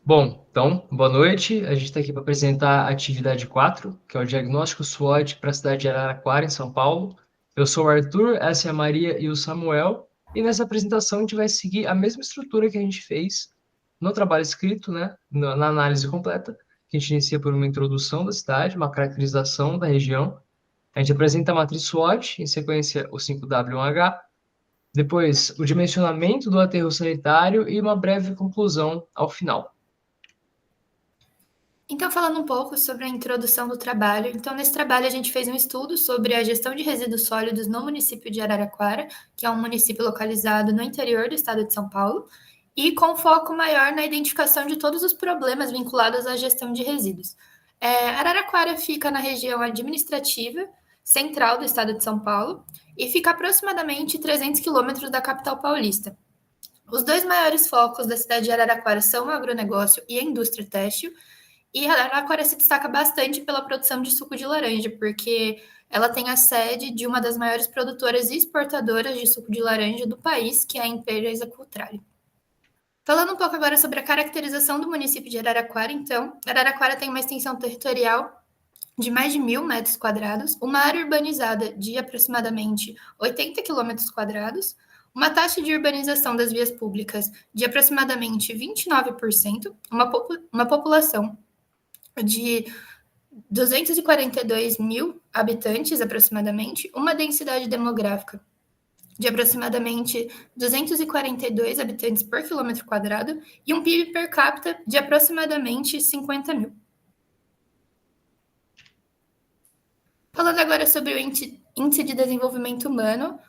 Bom, então, boa noite. A gente está aqui para apresentar a atividade 4, que é o diagnóstico SWOT para a cidade de Araraquara, em São Paulo. Eu sou o Arthur, essa é a Maria e o Samuel. E nessa apresentação a gente vai seguir a mesma estrutura que a gente fez no trabalho escrito, né, na análise completa, que a gente inicia por uma introdução da cidade, uma caracterização da região. A gente apresenta a matriz SWOT, em sequência o 5W1H, depois o dimensionamento do aterro sanitário e uma breve conclusão ao final. Então, falando um pouco sobre a introdução do trabalho. Então, nesse trabalho, a gente fez um estudo sobre a gestão de resíduos sólidos no município de Araraquara, que é um município localizado no interior do estado de São Paulo, e com foco maior na identificação de todos os problemas vinculados à gestão de resíduos. Araraquara fica na região administrativa central do estado de São Paulo e fica aproximadamente 300 quilômetros da capital paulista. Os dois maiores focos da cidade de Araraquara são o agronegócio e a indústria têxtil, e Araraquara se destaca bastante pela produção de suco de laranja, porque ela tem a sede de uma das maiores produtoras e exportadoras de suco de laranja do país, que é a Empresa Cultrale. Falando um pouco agora sobre a caracterização do município de Araraquara, então, Araraquara tem uma extensão territorial de mais de 1.000 metros quadrados, uma área urbanizada de aproximadamente 80 quilômetros quadrados, uma taxa de urbanização das vias públicas de aproximadamente 29%, uma população de 242 mil habitantes, aproximadamente, uma densidade demográfica de aproximadamente 242 habitantes por quilômetro quadrado e um PIB per capita de aproximadamente 50 mil. Falando agora sobre o índice de desenvolvimento humano,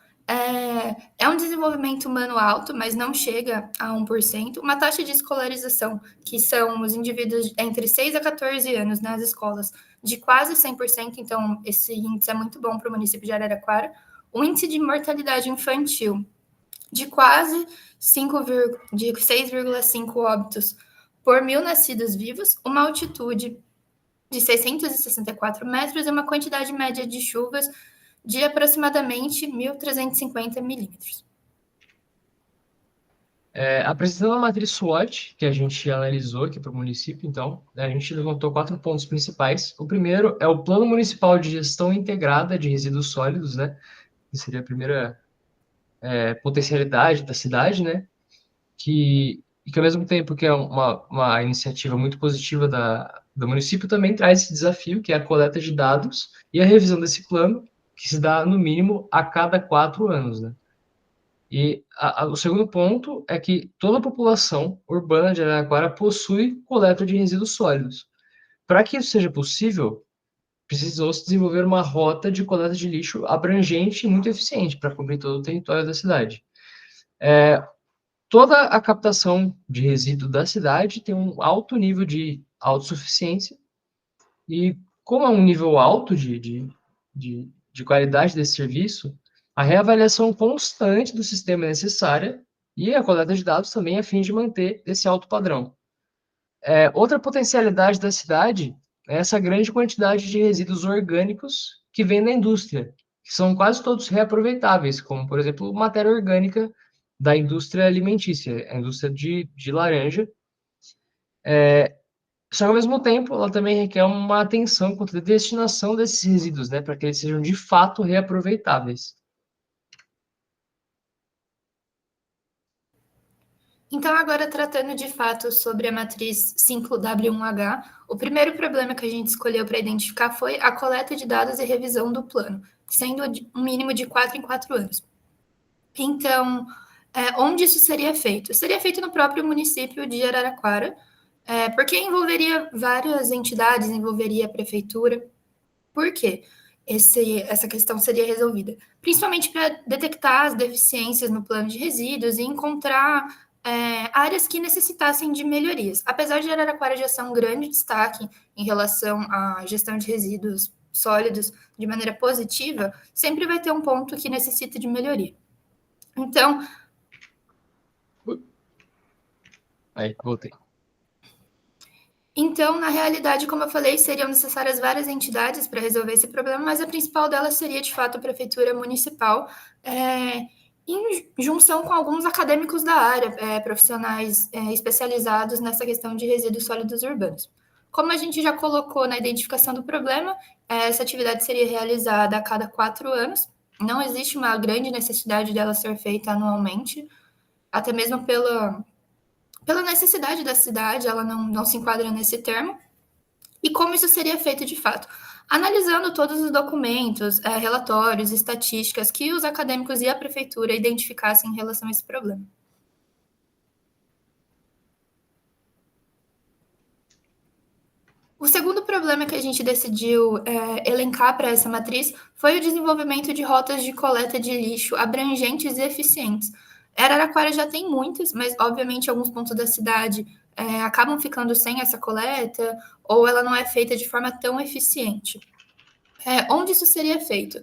é um desenvolvimento humano alto, mas não chega a 1%. Uma taxa de escolarização, que são os indivíduos entre 6 a 14 anos nas escolas, de quase 100%, então esse índice é muito bom para o município de Araraquara. Um índice de mortalidade infantil de quase 6,5 óbitos por 1.000 nascidos vivos, uma altitude de 664 metros e uma quantidade média de chuvas de aproximadamente 1.350 milímetros. Apresentando a matriz SWOT, que a gente analisou aqui para o município, então, a gente levantou 4 pontos principais. O primeiro é o Plano Municipal de Gestão Integrada de Resíduos Sólidos, né? Que seria a primeira potencialidade da cidade, né? Que ao mesmo tempo que é uma iniciativa muito positiva do município, também traz esse desafio, que é a coleta de dados e a revisão desse plano, que se dá, no mínimo, a cada 4 anos, né? E o segundo ponto é que toda a população urbana de Araraquara possui coleta de resíduos sólidos. Para que isso seja possível, precisou-se desenvolver uma rota de coleta de lixo abrangente e muito eficiente para cobrir todo o território da cidade. Toda a captação de resíduo da cidade tem um alto nível de autossuficiência e, como é um nível alto de qualidade desse serviço, a reavaliação constante do sistema é necessária e a coleta de dados também a fim de manter esse alto padrão. Outra potencialidade da cidade é essa grande quantidade de resíduos orgânicos que vem da indústria, que são quase todos reaproveitáveis, como, por exemplo, matéria orgânica da indústria alimentícia, a indústria de laranja. Só que, ao mesmo tempo, ela também requer uma atenção quanto à destinação desses resíduos, né, para que eles sejam de fato reaproveitáveis. Então, agora tratando de fato sobre a matriz 5W1H, o primeiro problema que a gente escolheu para identificar foi a coleta de dados e revisão do plano, sendo um mínimo de 4 em 4 anos. Então, onde isso seria feito? Seria feito no próprio município de Araraquara, porque envolveria várias entidades, envolveria a prefeitura. Por quê? Essa questão seria resolvida? Principalmente para detectar as deficiências no plano de resíduos e encontrar áreas que necessitassem de melhorias. Apesar de Araraquara já ser um grande destaque em relação à gestão de resíduos sólidos de maneira positiva, sempre vai ter um ponto que necessita de melhoria. Então, Aí, voltei. Então, na realidade, como eu falei, seriam necessárias várias entidades para resolver esse problema, mas a principal delas seria, de fato, a Prefeitura Municipal. em junção com alguns acadêmicos da área, profissionais especializados nessa questão de resíduos sólidos urbanos. Como a gente já colocou na identificação do problema, essa atividade seria realizada a cada 4 anos. Não existe uma grande necessidade dela ser feita anualmente, até mesmo pela necessidade da cidade, ela não se enquadra nesse termo. E como isso seria feito de fato? Analisando todos os documentos, relatórios, estatísticas que os acadêmicos e a prefeitura identificassem em relação a esse problema. O segundo problema que a gente decidiu elencar para essa matriz foi o desenvolvimento de rotas de coleta de lixo abrangentes e eficientes. Araraquara já tem muitas, mas obviamente alguns pontos da cidade acabam ficando sem essa coleta ou ela não é feita de forma tão eficiente. Onde isso seria feito?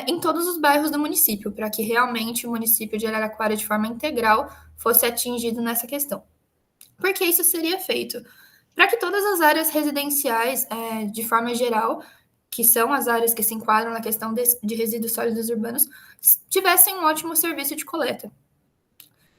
Em todos os bairros do município, para que realmente o município de Araraquara, de forma integral, fosse atingido nessa questão. Por que isso seria feito? Para que todas as áreas residenciais, de forma geral, que são as áreas que se enquadram na questão de resíduos sólidos urbanos, tivessem um ótimo serviço de coleta.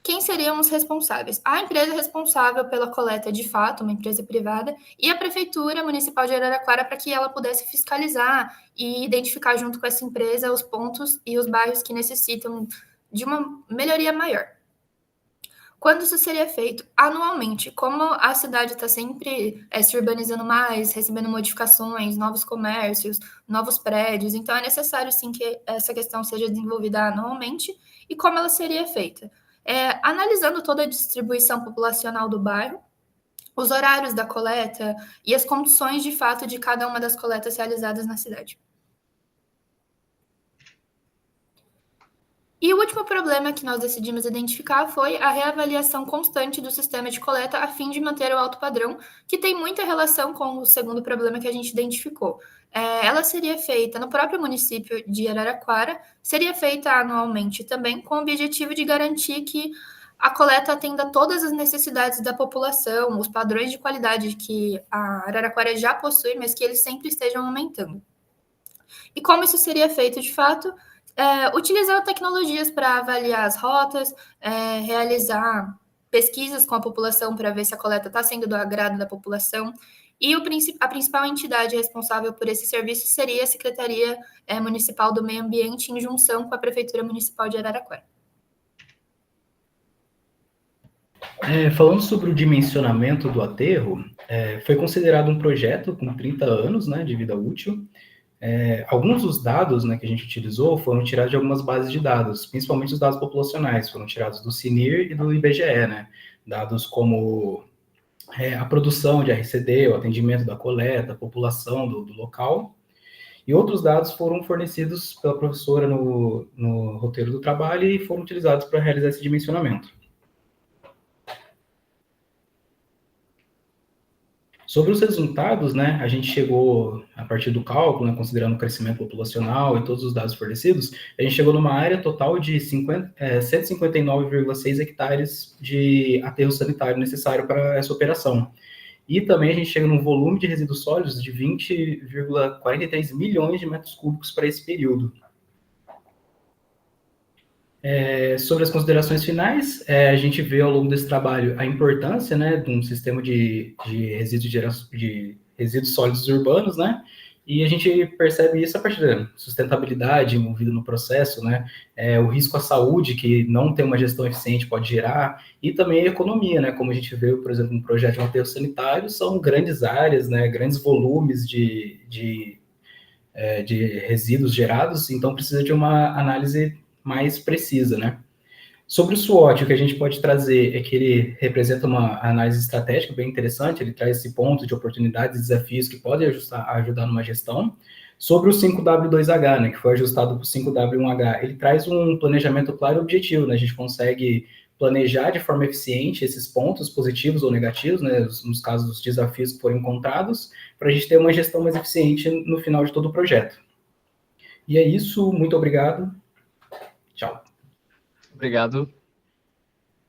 Quem seriam os responsáveis? A empresa responsável pela coleta, de fato, uma empresa privada, e a Prefeitura Municipal de Araraquara para que ela pudesse fiscalizar e identificar junto com essa empresa os pontos e os bairros que necessitam de uma melhoria maior. Quando isso seria feito? Anualmente. Como a cidade está sempre se urbanizando mais, recebendo modificações, novos comércios, novos prédios, então é necessário sim que essa questão seja desenvolvida anualmente. E como ela seria feita? Analisando toda a distribuição populacional do bairro, os horários da coleta e as condições de fato de cada uma das coletas realizadas na cidade. E o último problema que nós decidimos identificar foi a reavaliação constante do sistema de coleta a fim de manter o alto padrão, que tem muita relação com o segundo problema que a gente identificou. Ela seria feita no próprio município de Araraquara, seria feita anualmente também, com o objetivo de garantir que a coleta atenda todas as necessidades da população, os padrões de qualidade que a Araraquara já possui, mas que eles sempre estejam aumentando. E como isso seria feito de fato? Utilizando tecnologias para avaliar as rotas, realizar pesquisas com a população para ver se a coleta está sendo do agrado da população. E a principal entidade responsável por esse serviço seria a Secretaria Municipal do Meio Ambiente, em junção com a Prefeitura Municipal de Araraquara. Falando sobre o dimensionamento do aterro, foi considerado um projeto com 30 anos, né, de vida útil. Alguns dos dados, né, que a gente utilizou foram tirados de algumas bases de dados, principalmente os dados populacionais, foram tirados do CNIR e do IBGE, né, dados como a produção de RCD, o atendimento da coleta, a população do local, e outros dados foram fornecidos pela professora no roteiro do trabalho e foram utilizados para realizar esse dimensionamento. Sobre os resultados, né, a gente chegou, a partir do cálculo, né, considerando o crescimento populacional e todos os dados fornecidos, a gente chegou numa área total de 159,6 hectares de aterro sanitário necessário para essa operação. E também a gente chega num volume de resíduos sólidos de 20,43 milhões de metros cúbicos para esse período. Sobre as considerações finais, a gente vê ao longo desse trabalho a importância, né, de um sistema de resíduos sólidos urbanos, né, e a gente percebe isso a partir da sustentabilidade envolvida no processo, né, o risco à saúde que não ter uma gestão eficiente pode gerar, e também a economia, né, como a gente vê, por exemplo, um projeto de um aterro sanitário, são grandes áreas, né, grandes volumes de resíduos gerados, então precisa de uma análise mais precisa, né? Sobre o SWOT, o que a gente pode trazer é que ele representa uma análise estratégica bem interessante, ele traz esse ponto de oportunidades e desafios que podem ajudar numa gestão. Sobre o 5W2H, né, que foi ajustado para o 5W1H, ele traz um planejamento claro e objetivo, né? A gente consegue planejar de forma eficiente esses pontos positivos ou negativos, né, nos casos dos desafios que foram encontrados, para a gente ter uma gestão mais eficiente no final de todo o projeto. E é isso, muito obrigado. Tchau. Obrigado.